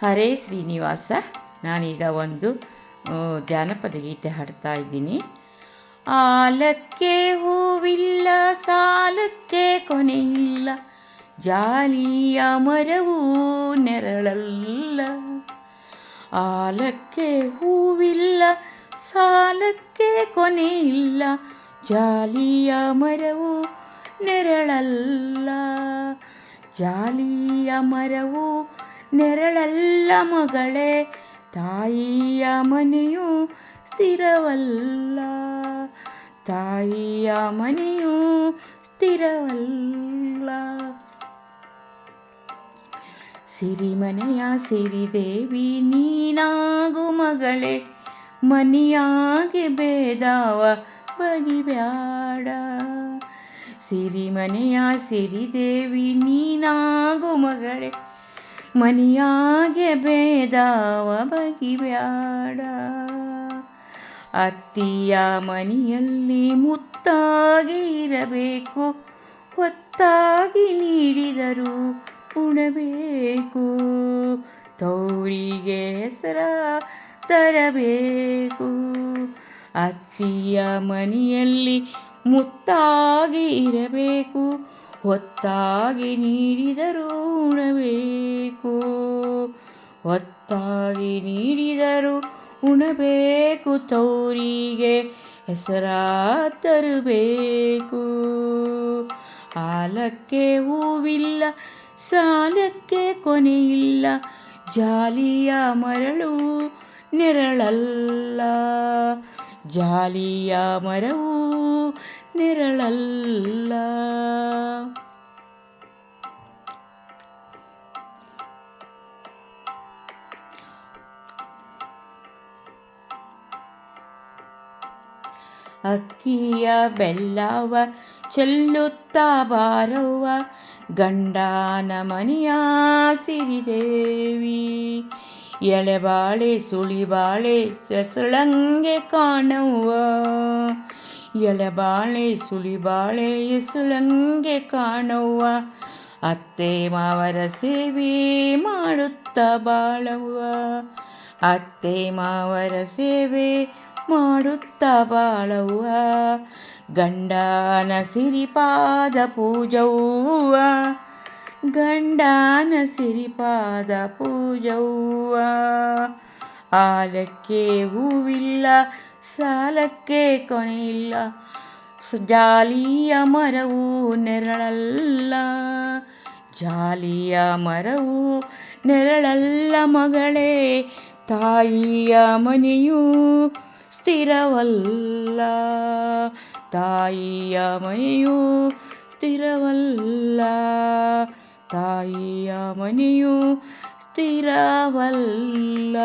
ಹರೇ ಶ್ರೀನಿವಾಸ. ನಾನೀಗ ಒಂದು ಜಾನಪದ ಗೀತೆ ಹಾಡ್ತಾ ಇದ್ದೀನಿ. ಆಲಕ್ಕೆ ಹೂವಿಲ್ಲ, ಸಾಲಕ್ಕೆ ಕೊನೆಯಿಲ್ಲ, ಜಾಲಿಯ ಮರವೂ ನೆರಳಲ್ಲ. ಆಲಕ್ಕೆ ಹೂವಿಲ್ಲ, ಸಾಲಕ್ಕೆ ಕೊನೆಯಿಲ್ಲ, ಜಾಲಿಯ ಮರವು ನೆರಳಲ್ಲ. ಜಾಲಿಯ ಮರವು ನೆರಳಲ್ಲ ಮಗಳೇ, ತಾಯಿಯ ಮನೆಯೂ ಸ್ಥಿರವಲ್ಲ. ತಾಯಿಯ ಮನೆಯೂ ಸ್ಥಿರವಲ್ಲ. ಸಿರಿಮನೆಯ ಸಿರಿದೇವಿ ನೀನಾಗು ಮಗಳೇ, ಮನಿಯಾಗೆ ಭೇದವ ಬಗಿಬ್ಯಾಡ. ಸಿರಿಮನೆಯ ಸಿರಿದೇವಿ ನೀನಾಗು ಮಗಳೇ, ಮನಿಯಾಗೆ ಭೇದವ ಬಗಿಬ್ಯಾಡ. ಅತ್ತಿಯ ಮನೆಯಲ್ಲಿ ಮುತ್ತಾಗಿ ಇರಬೇಕು, ಹೊತ್ತಾಗಿ ನೀಡಿದರು ಉಣಬೇಕು. ತೌರಿಗೆ ಹೆಸರ ತರಬೇಕು. ಅತ್ತಿಯ ಮನೆಯಲ್ಲಿ ಮುತ್ತಾಗಿ ಇರಬೇಕು, ಹೊತ್ತಾಗಿ ನೀಡಿದರೂ ಉಣಬೇಕು. ಹೊತ್ತಾಗಿ ನೀಡಿದರೂ ಉಣಬೇಕು. ತೌರಿಗೆ ಹೆಸರ ತರಬೇಕು. ಆಲಕ್ಕೆ ಹೂವಿಲ್ಲ, ಸಾಲಕ್ಕೆ ಕೊನೆಯಿಲ್ಲ, ಜಾಲಿಯ ಮರಳು ನೆರಳಲ್ಲ. ಜಾಲಿಯ ಮರವು ನೆರಳಲ್ಲ. ಅಕ್ಕಿಯ ಬೆಲ್ಲವ ಚೆಲ್ಲುತ್ತಾ ಬಾರವ್ವ, ಗಂಡನ ಮನೆಯ ಸಿರಿದೇವಿ. ಎಳೆಬಾಳೆ ಸುಳಿಬಾಳೆ ಎಸಳಂಗೆ ಕಾಣವ್ವ, ಎಳೆಬಾಳೆ ಸುಳಿಬಾಳೆ ಎಸಳಂಗೆ ಕಾಣವ್ವ. ಅತ್ತೆ ಮಾವರ ಸೇವೆ ಮಾಡುತ್ತ ಬಾಳವ್ವ, ಅತ್ತೆ ಮಾವರ ಸೇವೆ ಮಾಡುತ್ತ ಬಾಳವ್ವ. ಗಂಡನ ಸಿರಿಪಾದ ಪೂಜವ್ವ, ಗಂಡನ ಸಿರಿಪಾದ ಪೂಜವ್ವ. ಆಲಕ್ಕೆ ಹೂವಿಲ್ಲ, ಸಾಲಕ್ಕೆ ಕೊನೆಯಿಲ್ಲ, ಜಾಲಿಯ ಮರವು ನೆರಳಲ್ಲ. ಜಾಲಿಯ ಮರವು ನೆರಳಲ್ಲ ಮಗಳೇ, ತಾಯಿಯ ಮನೆಯೂ ಸ್ಥಿರವಲ್ಲ. ತಾಯಿಯ ಮನೆಯೂ ಸ್ಥಿರವಲ್ಲ. ತಾಯಿಯ ಮನೆಯೂ ಸ್ಥಿರವಲ್ಲ.